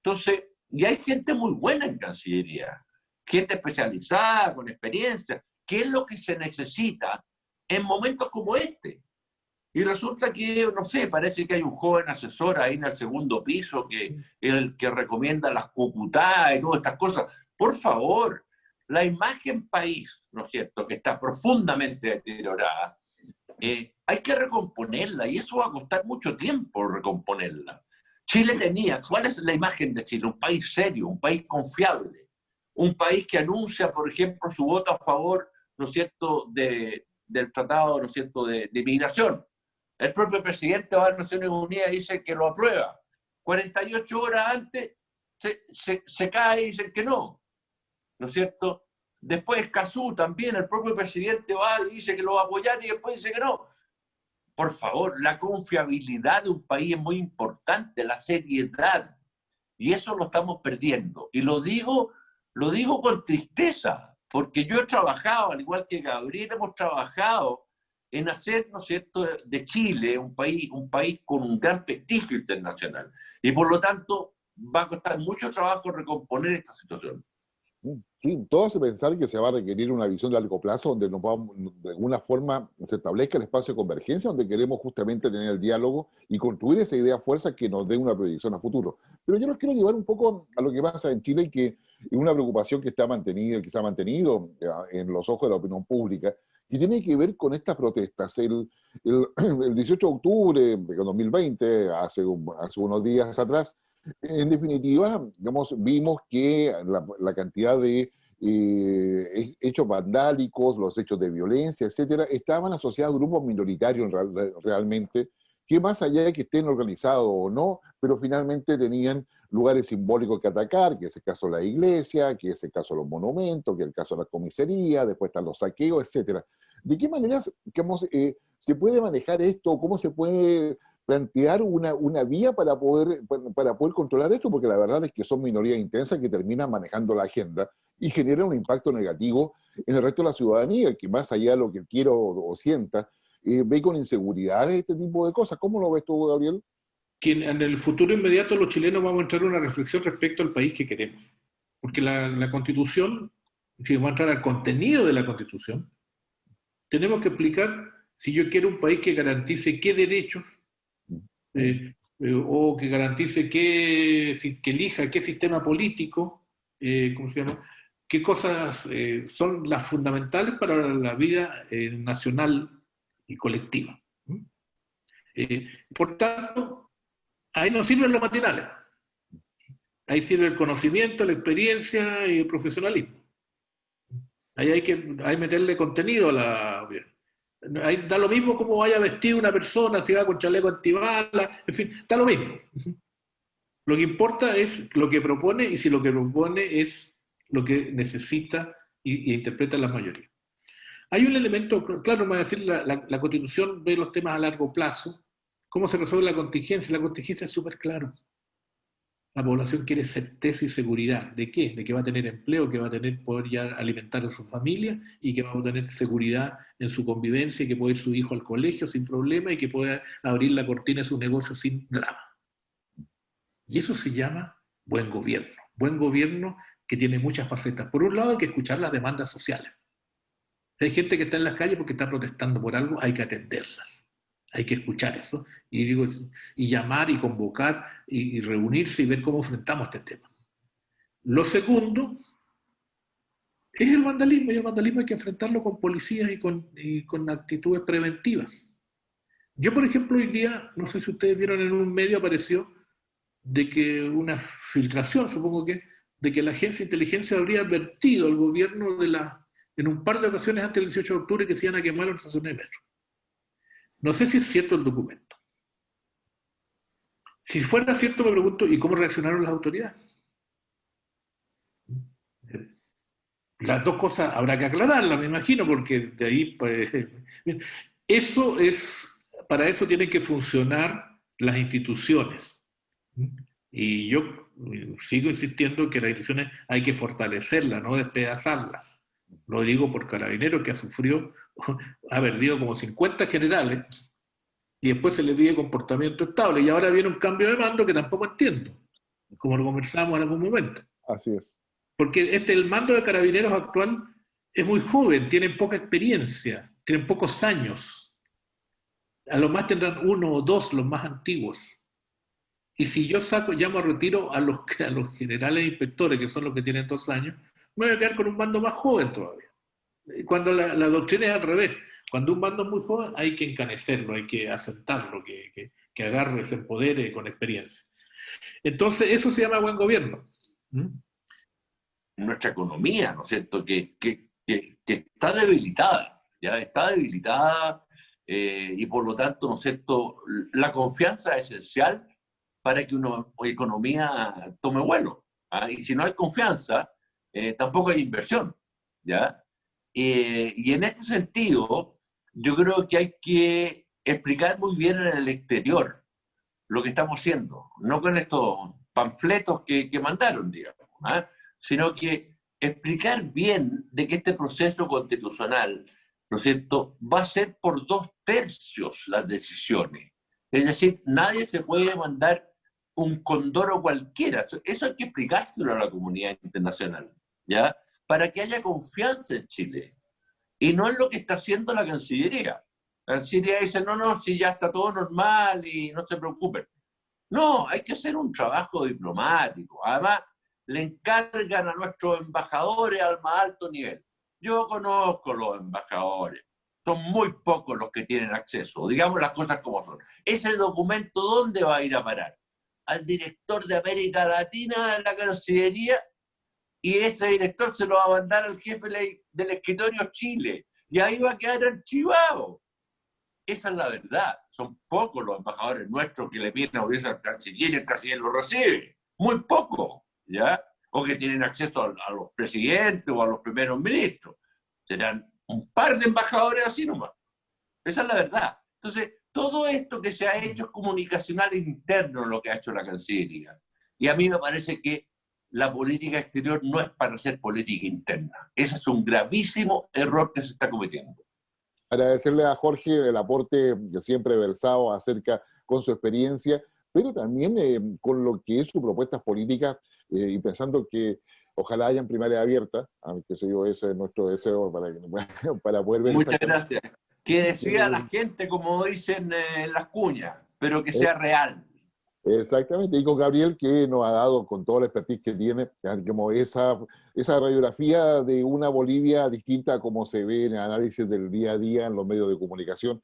Entonces, y hay gente muy buena en Cancillería, gente especializada, con experiencia, que es lo que se necesita en momentos como este. Y resulta que, no sé, parece que hay un joven asesor ahí en el segundo piso que es el que recomienda las cúcutas y todas estas cosas. Por favor, la imagen país, ¿no es cierto?, que está profundamente deteriorada, hay que recomponerla y eso va a costar mucho tiempo recomponerla. Chile tenía, ¿cuál es la imagen de Chile? Un país serio, un país confiable, un país que anuncia, por ejemplo, su voto a favor, ¿no es cierto?, del tratado, ¿no es cierto?, de migración. El propio presidente va a Naciones Unidas y dice que lo aprueba. 48 horas antes se cae y dice que no, ¿no es cierto? Después Escazú también, el propio presidente va y dice que lo va a apoyar y después dice que no. Por favor, la confiabilidad de un país es muy importante, la seriedad. Y eso lo estamos perdiendo. Y lo digo con tristeza, porque yo he trabajado, al igual que Gabriel, hemos trabajado en hacer, ¿no es cierto?, de Chile un país con un gran prestigio internacional. Y por lo tanto, va a costar mucho trabajo recomponer esta situación. Sí, todo hace pensar que se va a requerir una visión de largo plazo donde de alguna forma se establezca el espacio de convergencia, donde queremos justamente tener el diálogo y construir esa idea fuerza que nos dé una proyección a futuro. Pero yo los quiero llevar un poco a lo que pasa en Chile y que es una preocupación que se ha mantenido en los ojos de la opinión pública, y tiene que ver con estas protestas. El 18 de octubre de 2020, hace unos días atrás, en definitiva, digamos, vimos que la cantidad de hechos vandálicos, los hechos de violencia, etcétera, estaban asociados a grupos minoritarios realmente, que más allá de que estén organizados o no, pero finalmente tenían lugares simbólicos que atacar, que es el caso de la iglesia, que es el caso de los monumentos, que es el caso de la comisaría, después están los saqueos, etcétera. ¿De qué manera se puede manejar esto? ¿Cómo se puede plantear una vía para poder controlar esto? Porque la verdad es que son minorías intensas que terminan manejando la agenda y generan un impacto negativo en el resto de la ciudadanía, que más allá de lo que quiera o sienta, ve con inseguridad este tipo de cosas. ¿Cómo lo ves tú, Gabriel? Que en el futuro inmediato los chilenos vamos a entrar en una reflexión respecto al país que queremos. Porque la Constitución, si vamos a entrar al contenido de la Constitución, tenemos que explicar si yo quiero un país que garantice qué derechos, o que garantice que elija qué sistema político, ¿cómo se llama?, qué cosas son las fundamentales para la vida nacional y colectiva. Por tanto, ahí no sirven los matinales. Ahí sirve el conocimiento, la experiencia y el profesionalismo. Ahí hay que meterle contenido a la... Ahí da lo mismo cómo vaya vestido una persona, si va con chaleco antibalas, en fin, da lo mismo. Lo que importa es lo que propone y si lo que propone es lo que necesita y interpreta la mayoría. Hay un elemento, claro, me va a decir, la Constitución ve los temas a largo plazo. ¿Cómo se resuelve la contingencia? La contingencia es súper claro. La población quiere certeza y seguridad. ¿De qué? De que va a tener empleo, que va a poder ya alimentar a su familia y que va a tener seguridad en su convivencia y que puede ir su hijo al colegio sin problema y que pueda abrir la cortina de su negocio sin drama. Y eso se llama buen gobierno. Buen gobierno que tiene muchas facetas. Por un lado hay que escuchar las demandas sociales. Hay gente que está en las calles porque está protestando por algo, hay que atenderlas. Hay que escuchar eso y llamar y convocar y reunirse y ver cómo enfrentamos este tema. Lo segundo es el vandalismo, y el vandalismo hay que enfrentarlo con policías y con actitudes preventivas. Yo, por ejemplo, hoy día, no sé si ustedes vieron, en un medio apareció de que una filtración, supongo que, de que la agencia de inteligencia habría advertido al gobierno en un par de ocasiones antes del 18 de octubre que se iban a quemar las estaciones de metro. No sé si es cierto el documento. Si fuera cierto, me pregunto, ¿y cómo reaccionaron las autoridades? Las dos cosas habrá que aclararlas, me imagino, porque de ahí, pues, para eso tienen que funcionar las instituciones. Y yo sigo insistiendo que las instituciones hay que fortalecerlas, no despedazarlas. Lo digo por Carabineros, que ha perdido como 50 generales y después se le pide comportamiento estable. Y ahora viene un cambio de mando que tampoco entiendo, como lo conversamos en algún momento. Así es. Porque el mando de Carabineros actual es muy joven, tienen poca experiencia, tienen pocos años. A lo más tendrán 1 o 2 los más antiguos. Y si yo llamo a retiro a los generales e inspectores, que son los que tienen 2 años, me voy a quedar con un mando más joven todavía. Cuando la doctrina es al revés. Cuando un mando es muy joven, hay que encanecerlo, hay que asentarlo, que agarre, se empodere con experiencia. Entonces, eso se llama buen gobierno. Nuestra economía, ¿no es cierto?, que está debilitada, ya está debilitada, y por lo tanto, ¿no es cierto?, la confianza es esencial para que una economía tome vuelo. ¿Ah? Y si no hay confianza, tampoco hay inversión, ¿ya? Y en este sentido, yo creo que hay que explicar muy bien en el exterior lo que estamos haciendo, no con estos panfletos que mandaron, digamos, ¿ah? Sino que explicar bien de que este proceso constitucional, ¿no es cierto?, va a ser por 2/3 las decisiones. Es decir, nadie se puede mandar un condoro cualquiera. Eso hay que explicárselo a la comunidad internacional, ¿ya? Para que haya confianza en Chile. Y no es lo que está haciendo la Cancillería. La Cancillería dice, no, si ya está todo normal y no se preocupen. No, hay que hacer un trabajo diplomático. Además, le encargan a nuestros embajadores al más alto nivel. Yo conozco los embajadores. Son muy pocos los que tienen acceso. Digamos las cosas como son. Ese documento, ¿dónde va a ir a parar? Al director de América Latina en la Cancillería, y ese director se lo va a mandar al jefe del escritorio Chile, y ahí va a quedar archivado. Esa es la verdad. Son pocos los embajadores nuestros que le piden audiencia al canciller y el canciller lo recibe. Muy poco, ¿ya? O que tienen acceso a los presidentes o a los primeros ministros. Serán un par de embajadores así nomás. Esa es la verdad. Entonces, todo esto que se ha hecho es comunicacional interno lo que ha hecho la Cancillería. Y a mí me parece que la política exterior no es para hacer política interna. Ese es un gravísimo error que se está cometiendo. Agradecerle a Jorge el aporte que siempre ha versado acerca con su experiencia, pero también con lo que es su propuestas políticas, y pensando que ojalá hayan primaria abierta, aunque ese es nuestro deseo para poder ver. Muchas gracias. Que decida la gente, como dicen en las cuñas, pero que sea real. Exactamente, y con Gabriel, que nos ha dado con toda la expertise que tiene, como esa radiografía de una Bolivia distinta a como se ve en el análisis del día a día en los medios de comunicación,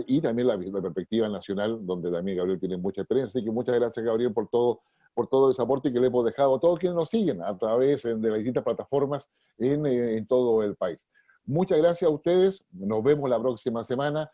y también la perspectiva nacional, donde también Gabriel tiene mucha experiencia. Así que muchas gracias, Gabriel, por todo ese aporte que le hemos dejado a todos quienes nos siguen a través de las distintas plataformas en todo el país. Muchas gracias a ustedes, nos vemos la próxima semana.